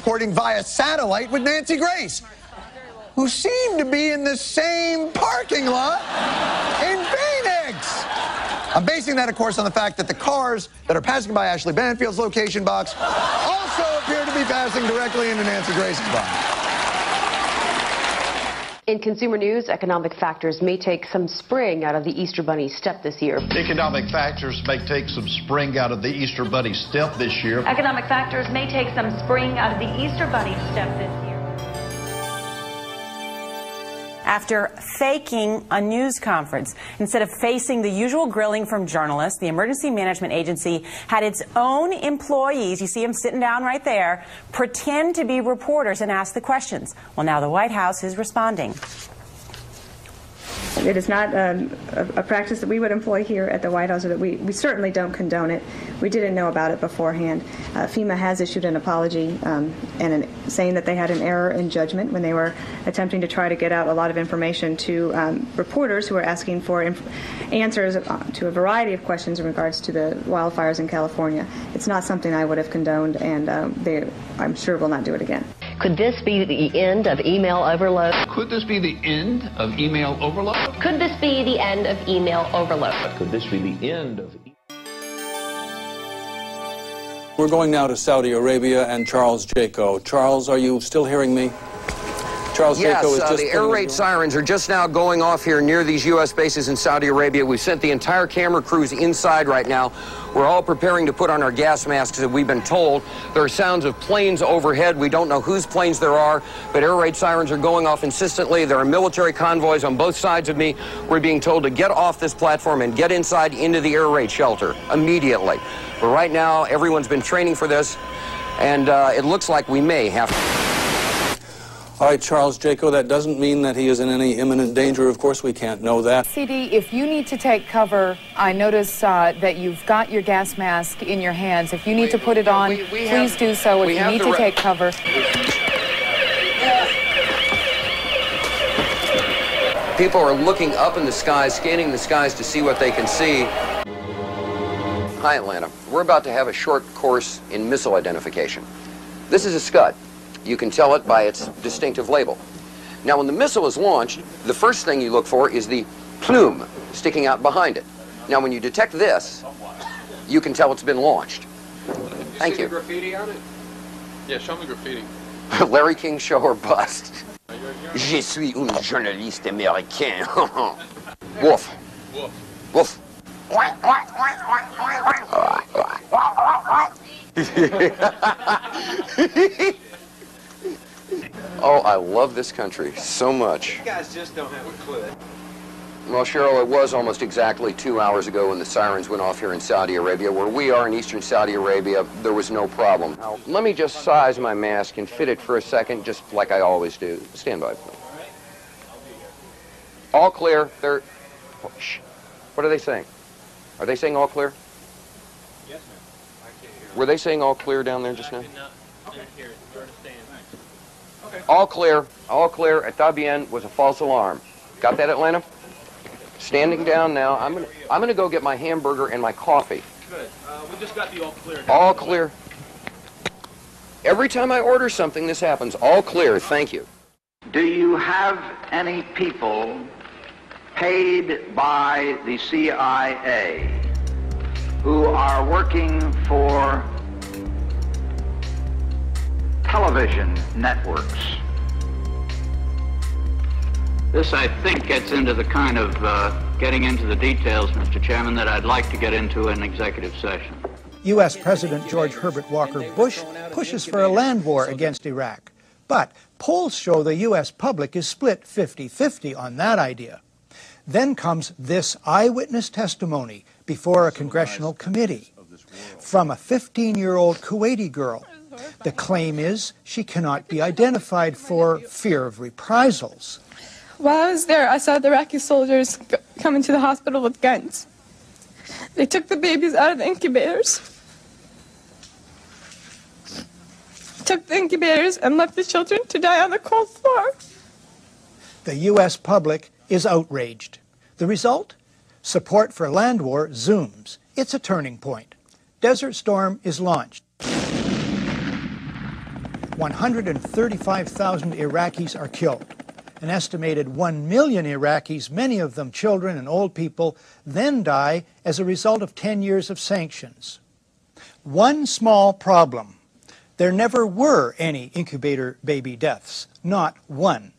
reporting via satellite with Nancy Grace, who seemed to be in the same parking lot in Phoenix. I'm basing that, of course, on the fact that the cars that are passing by Ashley Banfield's location box also appear to be passing directly into Nancy Grace's box. In consumer news, economic factors may take some spring out of the Easter Bunny's step this year. Economic factors may take some spring out of the Easter Bunny's step this year. Economic factors may take some spring out of the Easter Bunny's step this year. After faking a news conference, instead of facing the usual grilling from journalists, the Emergency Management Agency had its own employees, you see them sitting down right there, pretend to be reporters and ask the questions. Well, now the White House is responding. It is not a practice that we would employ here at the White House, or that we certainly don't condone it. We didn't know about it beforehand. FEMA has issued an apology saying that they had an error in judgment when they were attempting to try to get out a lot of information to reporters who were asking for answers to a variety of questions in regards to the wildfires in California. It's not something I would have condoned, and they, I'm sure, will not do it again. Could this be the end of email overload? Could this be the end of email overload? Could this be the end of email overload? Could this be the end of We're going now to Saudi Arabia and Charles Jaco. Charles, are you still hearing me? Charles Yes, Jaco is just the air raid sirens are just now going off here near these U.S. bases in Saudi Arabia. We've sent the entire camera crews inside right now. We're all preparing to put on our gas masks, as we've been told. There are sounds of planes overhead. We don't know whose planes there are, but air raid sirens are going off insistently. There are military convoys on both sides of me. We're being told to get off this platform and get inside into the air raid shelter immediately. But right now, everyone's been training for this, and it looks like we may have to. All right, Charles Jaco, that doesn't mean that he is in any imminent danger. Of course, we can't know that. CD, if you need to take cover, I notice that you've got your gas mask in your hands. If you need to put it on, please do so. If you need to take cover. People are looking up in the skies, scanning the skies to see what they can see. Hi, Atlanta. We're about to have a short course in missile identification. This is a Scud. You can tell it by its distinctive label. Now, when the missile is launched, the first thing you look for is the plume sticking out behind it. Now, when you detect this, you can tell it's been launched. Thank you. See the graffiti on it? Yeah, show me graffiti. Larry King show or bust. Je suis un journaliste américain. Wolf. Wolf. Wolf. Oh, I love this country so much. You guys just don't have a clue. Well, Cheryl, it was almost exactly 2 hours ago when the sirens went off here in Saudi Arabia. Where we are in eastern Saudi Arabia, there was no problem. Now, let me just size my mask and fit it for a second, just like I always do. Stand by, please. All clear. They're... Oh, shh. What are they saying? Are they saying all clear? Yes, ma'am. I can't hear. Were they saying all clear down there just now? Okay. All clear. All clear. Está bien was a false alarm. Got that, Atlanta? Standing down now. I'm gonna go get my hamburger and my coffee. Good. We just got the all clear. All clear. Every time I order something, this happens. All clear. Thank you. Do you have any people paid by the CIA who are working for television networks? This, I think, gets into the kind of getting into the details, Mr. Chairman, that I'd like to get into in executive session. U.S. President George Herbert Walker Bush pushes for a land war against Iraq. But polls show the U.S. public is split 50-50 on that idea. Then comes this eyewitness testimony before a congressional committee from a 15-year-old Kuwaiti girl. The claim is she cannot be identified for fear of reprisals. While I was there, I saw the Iraqi soldiers come into the hospital with guns. They took the babies out of the incubators, took the incubators, and left the children to die on the cold floor. The U.S. public is outraged. The result? Support for land war zooms. It's a turning point. Desert Storm is launched. 135,000 Iraqis are killed. An estimated 1 million Iraqis, many of them children and old people, then die as a result of 10 years of sanctions. One small problem. There never were any incubator baby deaths, not one.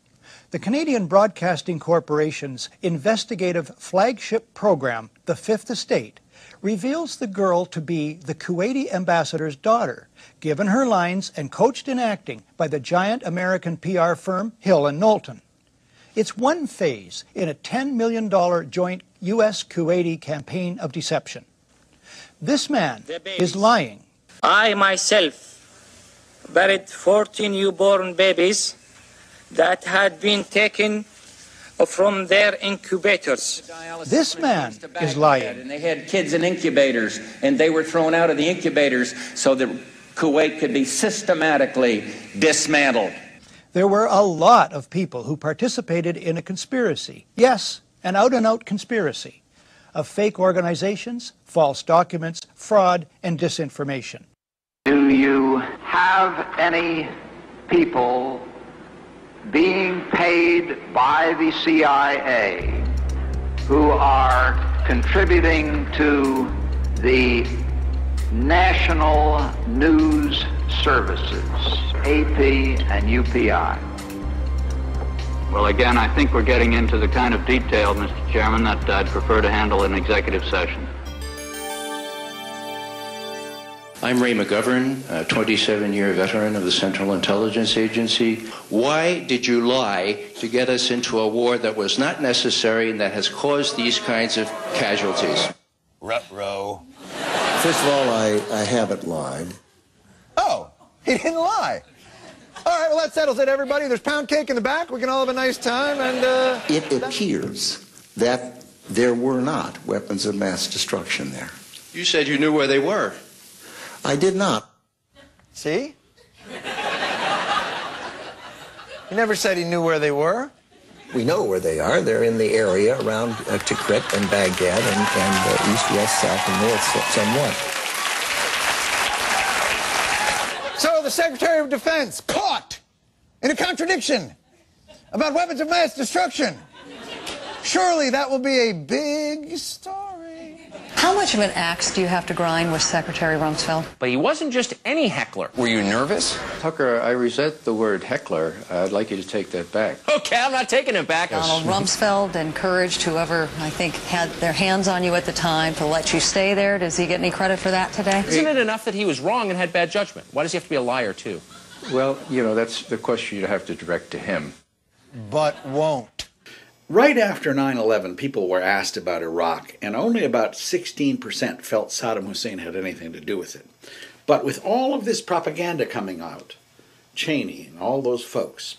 The Canadian Broadcasting Corporation's investigative flagship program, The Fifth Estate, reveals the girl to be the Kuwaiti ambassador's daughter, given her lines and coached in acting by the giant American PR firm Hill & Knowlton. It's one phase in a $10 million joint U.S.-Kuwaiti campaign of deception. This man is lying. I myself buried 14 newborn babies that had been taken from their incubators. This man is lying. And they had kids in incubators, and they were thrown out of the incubators so that Kuwait could be systematically dismantled. There were a lot of people who participated in a conspiracy. Yes, an out-and-out conspiracy of fake organizations, false documents, fraud, and disinformation. Do you have any people being paid by the CIA who are contributing to the national news services, AP and UPI? Well, again, I think we're getting into the kind of detail, Mr. Chairman, that I'd prefer to handle in executive session. I'm Ray McGovern, a 27-year veteran of the Central Intelligence Agency. Why did you lie to get us into a war that was not necessary and that has caused these kinds of casualties? Ruh-roh. First of all, I haven't lied. Oh, he didn't lie. All right, well, that settles it, everybody. There's pound cake in the back. We can all have a nice time. And it appears that there were not weapons of mass destruction there. You said you knew where they were. I did not. See? He never said he knew where they were. We know where they are. They're in the area around Tikrit and Baghdad and east, west, south, and north somewhat. So the Secretary of Defense caught in a contradiction about weapons of mass destruction. Surely that will be a big story. How much of an axe do you have to grind with Secretary Rumsfeld? But he wasn't just any heckler. Were you nervous? Tucker, I resent the word heckler. I'd like you to take that back. Okay, I'm not taking it back. Donald Rumsfeld encouraged whoever, I think, had their hands on you at the time to let you stay there. Does he get any credit for that today? Isn't it enough that he was wrong and had bad judgment? Why does he have to be a liar, too? Well, you know, that's the question you'd have to direct to him. But won't. Right after 9/11, people were asked about Iraq, and only about 16% felt Saddam Hussein had anything to do with it. But with all of this propaganda coming out, Cheney and all those folks,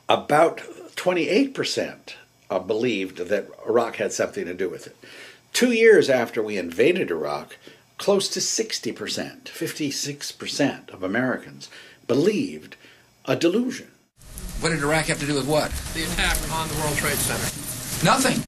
about 28% believed that Iraq had something to do with it. 2 years after we invaded Iraq, close to 60%, 56% of Americans believed a delusion. What did Iraq have to do with what? The attack on the World Trade Center. Nothing.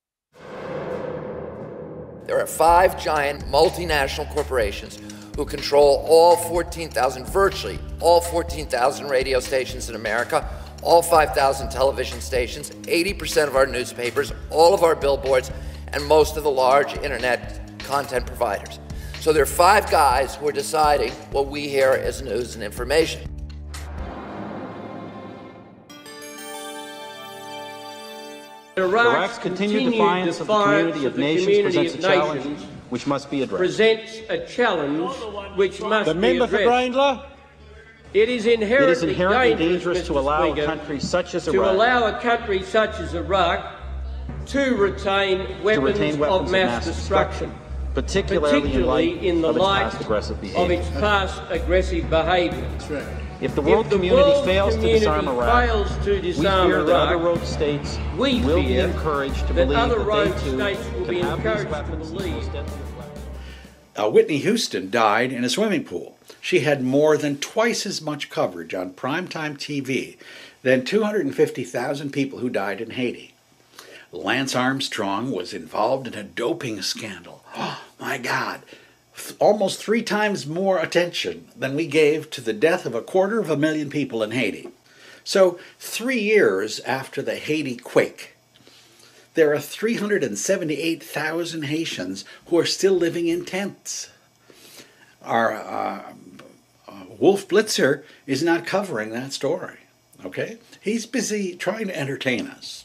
There are 5 giant multinational corporations who control all 14,000, virtually all 14,000 radio stations in America, all 5,000 television stations, 80% of our newspapers, all of our billboards, and most of the large internet content providers. So there are 5 guys who are deciding what we hear as news and information. Iraq's continued defiance of the community of nations presents a challenge which must be addressed. Presents a challenge which must the member be addressed. For Grindler? It is inherently dangerous to allow a country such as Iraq to retain weapons of mass destruction, particularly in the light of its past aggressive behavior. That's right. If the world community fails to disarm Iraq, we fear that other rogue states will be encouraged to believe that they too can have these weapons. Whitney Houston died in a swimming pool. She had more than twice as much coverage on primetime TV than 250,000 people who died in Haiti. Lance Armstrong was involved in a doping scandal. Oh, my God. almost 3 times more attention than we gave to the death of 250,000 people in Haiti. So 3 years after the Haiti quake, there are 378,000 Haitians who are still living in tents. Our Wolf Blitzer is not covering that story, okay? He's busy trying to entertain us.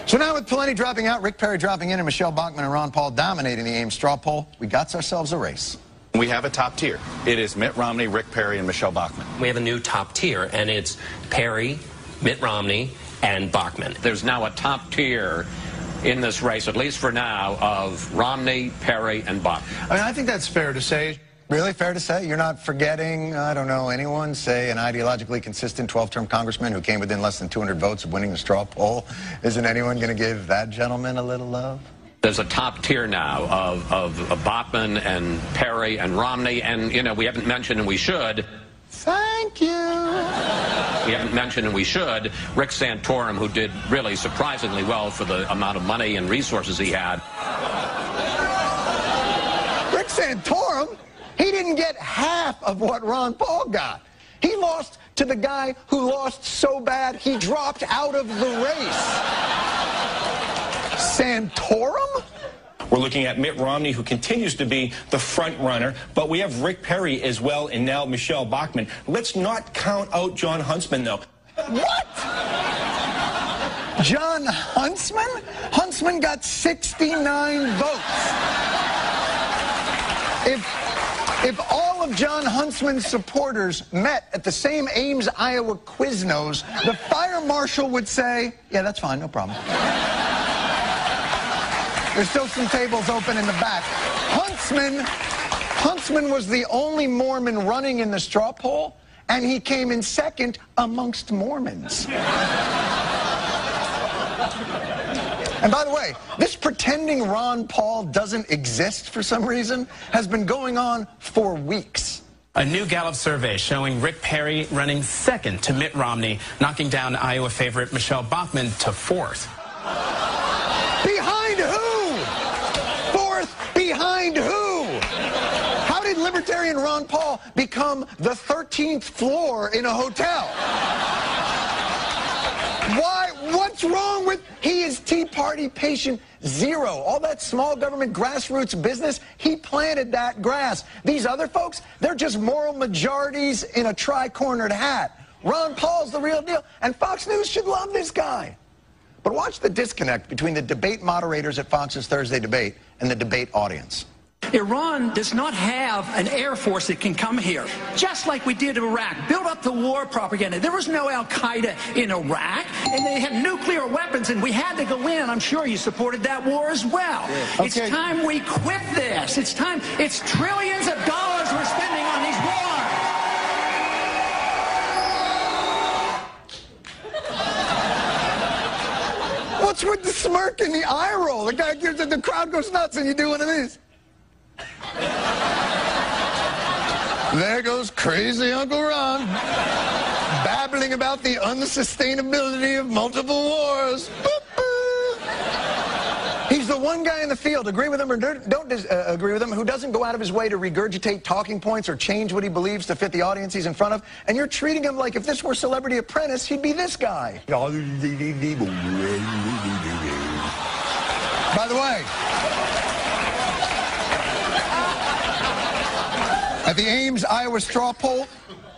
So now with Pawlenty dropping out, Rick Perry dropping in, and Michelle Bachmann and Ron Paul dominating the Ames straw poll, we got ourselves a race. We have a top tier. It is Mitt Romney, Rick Perry, and Michelle Bachmann. We have a new top tier, and it's Perry, Mitt Romney, and Bachmann. There's now a top tier in this race, at least for now, of Romney, Perry, and Bachmann. I mean, I think that's fair to say. Really fair to say? You're not forgetting, I don't know, anyone, say an ideologically consistent 12-term congressman who came within less than 200 votes of winning the straw poll? Isn't anyone going to give that gentleman a little love? There's a top tier now of Bachmann and Perry and Romney, and, you know, we haven't mentioned, and we should. Thank you. We haven't mentioned, and we should, Rick Santorum, who did really surprisingly well for the amount of money and resources he had. Rick Santorum? He didn't get half of what Ron Paul got. He lost to the guy who lost so bad he dropped out of the race. Santorum? We're looking at Mitt Romney, who continues to be the front runner, but we have Rick Perry as well, and now Michelle Bachmann. Let's not count out Jon Huntsman, though. What? Jon Huntsman? Huntsman got 69 votes. If all of Jon Huntsman's supporters met at the same Ames, Iowa Quiznos, the fire marshal would say, yeah, that's fine, no problem. There's still some tables open in the back. Huntsman was the only Mormon running in the straw poll, and he came in second amongst Mormons. And by the way, this pretending Ron Paul doesn't exist for some reason has been going on for weeks. A new Gallup survey showing Rick Perry running second to Mitt Romney, knocking down Iowa favorite Michelle Bachmann to fourth. Behind who? Fourth behind who? How did Libertarian Ron Paul become the 13th floor in a hotel? Why? What's wrong with... He is Tea Party patient zero. All that small government grassroots business, he planted that grass. These other folks, they're just moral majorities in a tri-cornered hat. Ron Paul's the real deal, and Fox News should love this guy. But watch the disconnect between the debate moderators at Fox's Thursday debate and the debate audience. Iran does not have an air force that can come here, just like we did in Iraq. Build up the war propaganda. There was no Al-Qaeda in Iraq, and they had nuclear weapons, and we had to go in. I'm sure you supported that war as well. Yeah. Okay. It's time we quit this. It's time. It's trillions of dollars we're spending on these wars. What's with the smirk and the eye roll? The crowd goes nuts, and you do one of these. There goes crazy Uncle Ron, babbling about the unsustainability of multiple wars. Boop, boop. He's the one guy in the field, agree with him or don't agree with him, who doesn't go out of his way to regurgitate talking points or change what he believes to fit the audience he's in front of, and you're treating him like if this were Celebrity Apprentice, he'd be this guy. By the way, at the Ames, Iowa straw poll,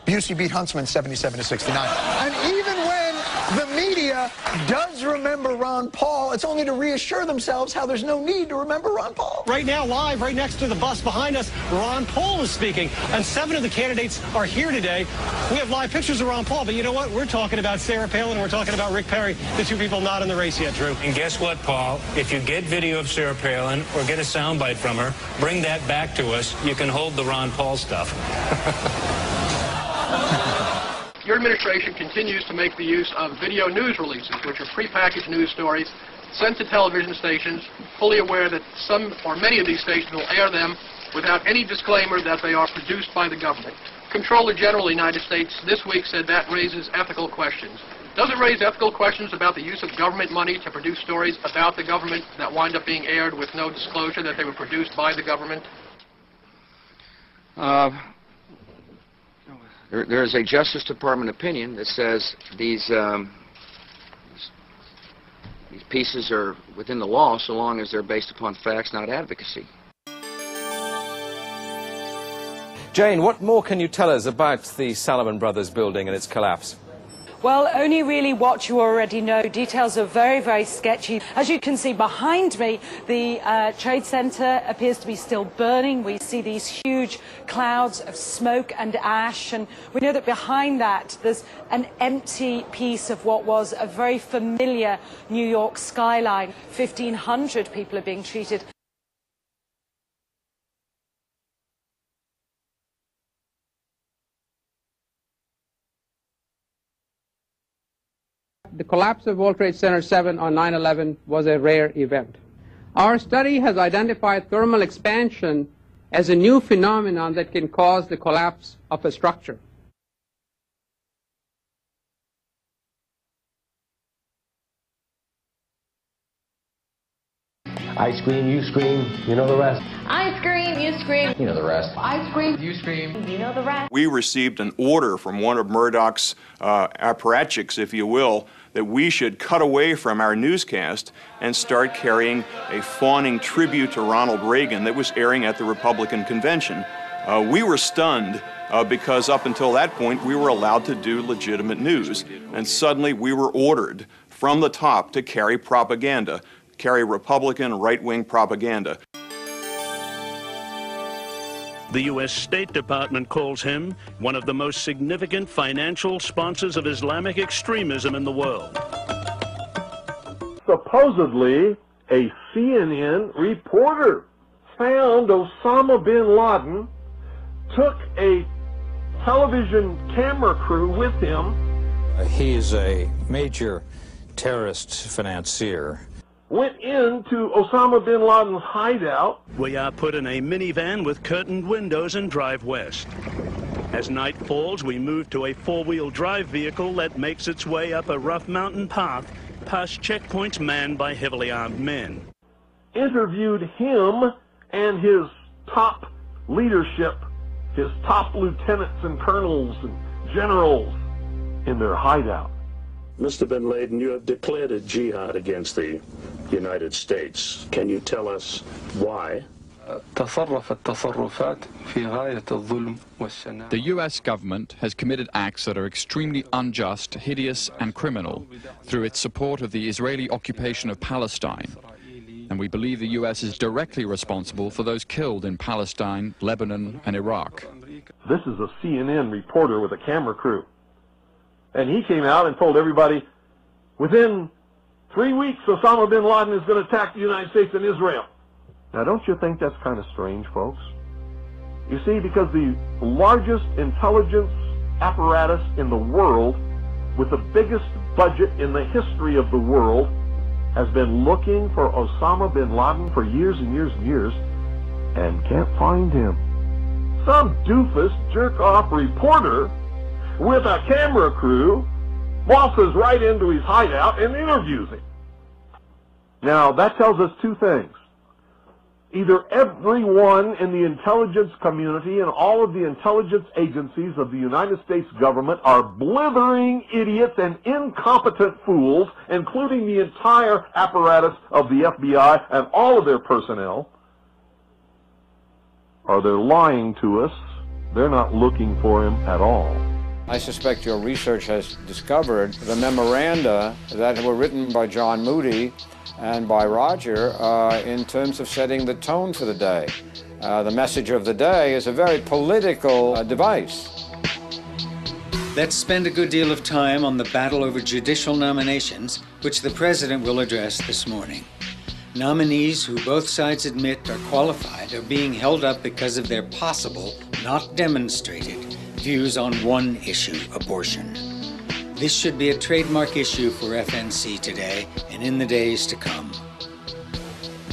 Busey beat Huntsman 77-69. And even when the media does remember Ron Paul, it's only to reassure themselves how there's no need to remember Ron Paul. Right now, live, right next to the bus behind us, Ron Paul is speaking, and 7 of the candidates are here today. We have live pictures of Ron Paul, but you know what? We're talking about Sarah Palin, and we're talking about Rick Perry, the 2 people not in the race yet, Drew. And guess what, Paul? If you get video of Sarah Palin or get a soundbite from her, bring that back to us. You can hold the Ron Paul stuff. Your administration continues to make the use of video news releases, which are prepackaged news stories sent to television stations, fully aware that some or many of these stations will air them without any disclaimer that they are produced by the government. Comptroller General of the United States this week said that raises ethical questions. Does it raise ethical questions about the use of government money to produce stories about the government that wind up being aired with no disclosure that they were produced by the government? There is a Justice Department opinion that says these pieces are within the law so long as they're based upon facts, not advocacy. Jane, what more can you tell us about the Salomon Brothers building and its collapse? Well, only really what you already know. Details are very, very sketchy. As you can see behind me, the Trade Center appears to be still burning. We see these huge clouds of smoke and ash, and we know that behind that there's an empty piece of what was a very familiar New York skyline. 1,500 people are being treated. The collapse of World Trade Center 7 on 9/11 was a rare event. Our study has identified thermal expansion as a new phenomenon that can cause the collapse of a structure. I scream, you scream, you know the rest. I scream, you scream. You know the rest. I scream, you scream. You know the rest. We received an order from one of Murdoch's apparatchiks, if you will, that we should cut away from our newscast and start carrying a fawning tribute to Ronald Reagan that was airing at the Republican convention. We were stunned because up until that point we were allowed to do legitimate news, and suddenly we were ordered from the top to carry propaganda, carry Republican right-wing propaganda. The U.S. State Department calls him one of the most significant financial sponsors of Islamic extremism in the world. Supposedly, a CNN reporter found Osama bin Laden, took a television camera crew with him. He is a major terrorist financier. Went into Osama bin Laden's hideout. We are put in a minivan with curtained windows and drive west. As night falls, we move to a four-wheel drive vehicle that makes its way up a rough mountain path past checkpoints manned by heavily armed men. Interviewed him and his top leadership, his top lieutenants and colonels and generals in their hideout. Mr. bin Laden, you have declared a jihad against the United States. Can you tell us why? The U.S. government has committed acts that are extremely unjust, hideous and criminal through its support of the Israeli occupation of Palestine. And we believe the U.S. is directly responsible for those killed in Palestine, Lebanon and Iraq. This is a CNN reporter with a camera crew. And he came out and told everybody, within 3 weeks, Osama bin Laden is going to attack the United States and Israel. Now, don't you think that's kind of strange, folks? You see, because the largest intelligence apparatus in the world, with the biggest budget in the history of the world, has been looking for Osama bin Laden for years and years and years, and can't find him. Some doofus, jerk-off reporter with a camera crew waltzes right into his hideout and interviews him. Now, that tells us two things. Either everyone in the intelligence community and all of the intelligence agencies of the United States government are blithering idiots and incompetent fools, including the entire apparatus of the FBI and all of their personnel, or they're lying to us. They're not looking for him at all. I suspect your research has discovered the memoranda that were written by John Moody and by Roger in terms of setting the tone for the day. The message of the day is a very political device. Let's spend a good deal of time on the battle over judicial nominations, which the President will address this morning. Nominees who both sides admit are qualified are being held up because of their possible, not demonstrated, views on one issue, abortion. This should be a trademark issue for FNC today and in the days to come.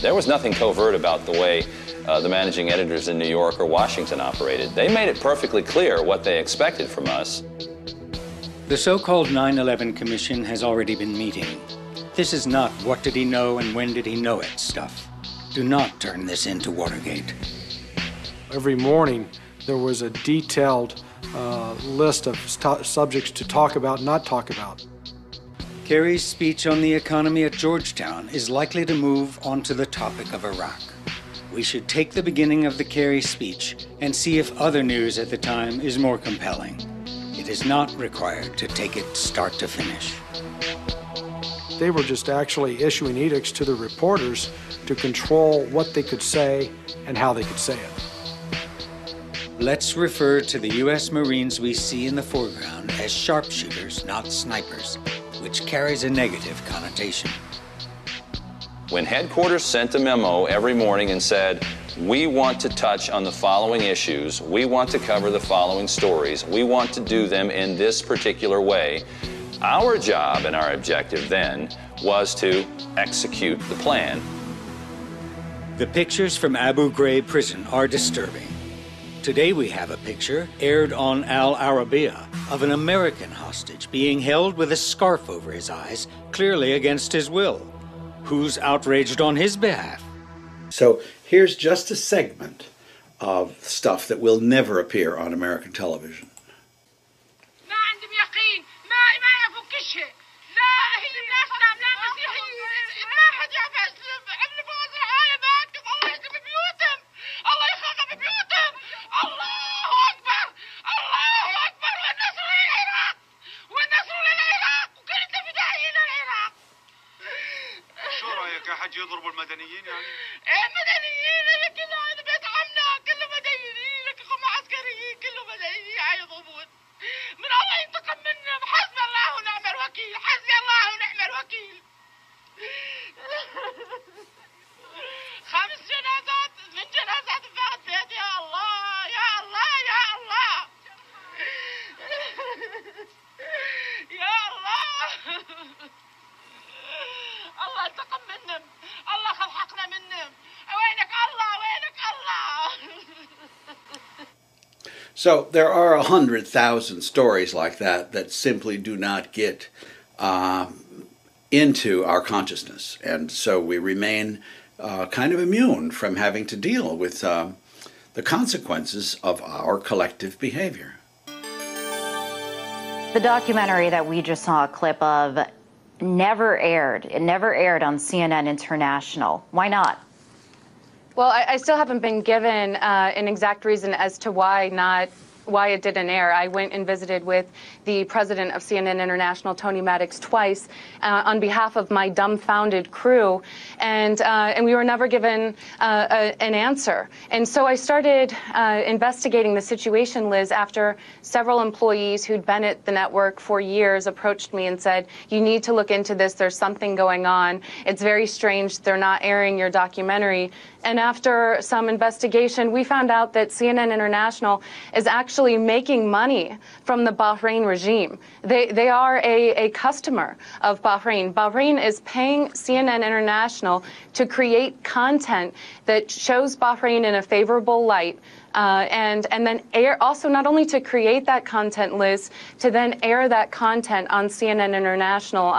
There was nothing covert about the way the managing editors in New York or Washington operated. They made it perfectly clear what they expected from us. The so-called 9/11 Commission has already been meeting. This is not what did he know and when did he know it stuff. Do not turn this into Watergate. Every morning there was a detailed list of subjects to talk about, not talk about. Kerry's speech on the economy at Georgetown is likely to move onto the topic of Iraq. We should take the beginning of the Kerry speech and see if other news at the time is more compelling. It is not required to take it start to finish. They were just actually issuing edicts to the reporters to control what they could say and how they could say it. Let's refer to the U.S. Marines we see in the foreground as sharpshooters, not snipers, which carries a negative connotation. When headquarters sent a memo every morning and said, we want to touch on the following issues, we want to cover the following stories, we want to do them in this particular way, our job and our objective then was to execute the plan. The pictures from Abu Ghraib prison are disturbing. Today we have a picture, aired on Al Arabiya, of an American hostage being held with a scarf over his eyes, clearly against his will. Who's outraged on his behalf? So here's just a segment of stuff that will never appear on American television. يضربوا المدنيين يعني؟ ايه مدنيين هي كلها هذا بيت عمنا كله مدنيين لك هم عسكريين كله مدنيين يضربون من الله ينتقم منهم حسبي الله ونعم الوكيل حسبي الله ونعم الوكيل 5 جنازات من جنازات فات بيت يا الله يا الله يا الله يا الله الله انتقم منهم الله خلحقنا منهم وينك الله وينك الله. So there are 100,000 stories like that that simply do not get into our consciousness, and so we remain kind of immune from having to deal with the consequences of our collective behavior. The documentary that we just saw a clip of never aired. It never aired on CNN International. Why not? Well, I still haven't been given an exact reason as to why it didn't air. I went and visited with the president of CNN International, Tony Maddox, twice on behalf of my dumbfounded crew, and we were never given an answer. And so I started investigating the situation, Liz, after several employees who'd been at the network for years approached me and said, you need to look into this, there's something going on. It's very strange they're not airing your documentary. And after some investigation, we found out that CNN International is actually making money from the Bahrain regime. They are a customer of Bahrain. Bahrain is paying CNN International to create content that shows Bahrain in a favorable light. And then air, also not only to create that content, Liz, to then air that content on CNN International.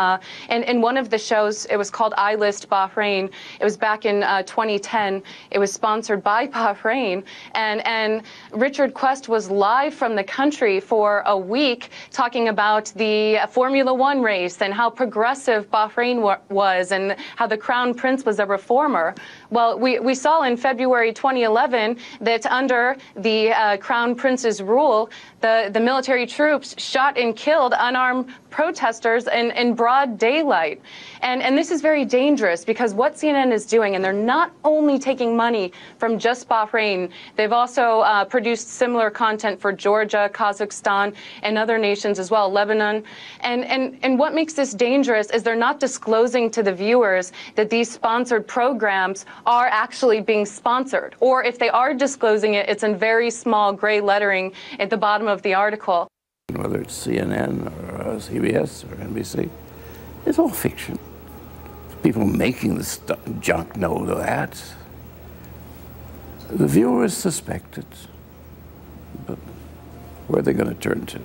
And in one of the shows, it was called I List Bahrain. It was back in 2010. It was sponsored by Bahrain. And Richard Quest was live from the country for a week talking about the Formula One race and how progressive Bahrain was and how the Crown Prince was a reformer. Well, we saw in February 2011 that under the Crown Prince's rule, the military troops shot and killed unarmed protesters in broad daylight. And this is very dangerous because what CNN is doing, and they're not only taking money from just Bahrain, they've also produced similar content for Georgia, Kazakhstan, and other nations as well, Lebanon. And what makes this dangerous is they're not disclosing to the viewers that these sponsored programs are actually being sponsored. Or if they are disclosing it, it's in very small gray lettering at the bottom of the article. Whether it's CNN or CBS or NBC, it's all fiction. People making the junk know that. The viewers suspect it, but where are they going to turn to?